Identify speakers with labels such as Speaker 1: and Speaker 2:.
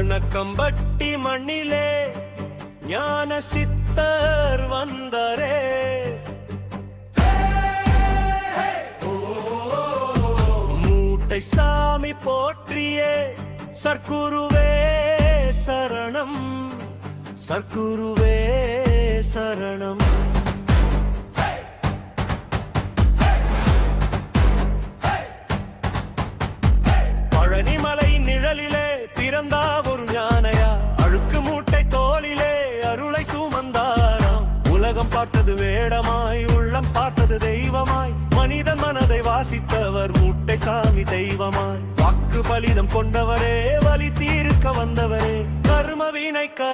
Speaker 1: கணக்கம்பட்டி மண்ணிலே ஞான சித்தர் வந்தாரே. மூட்டை சாமி போற்றியே சர்க்குருவே சரணம், சர்க்குருவே சரணம். பழனிமலை நிழலிலே பிறந்தா ஒரு ஞானையா, அழுக்கு மூட்டை தோளிலே அருளை சுமந்தாராம். உலகம் பார்த்தது வேடமாய், உள்ளம் பார்த்தது தெய்வமாய், மனிதன் மனதை வாசித்தவர் மூட்டை சாமி தெய்வமாய். வாக்கு பலிதம் கொண்டவரே, வலி தீர்க்க வந்தவரே, கர்ம வினை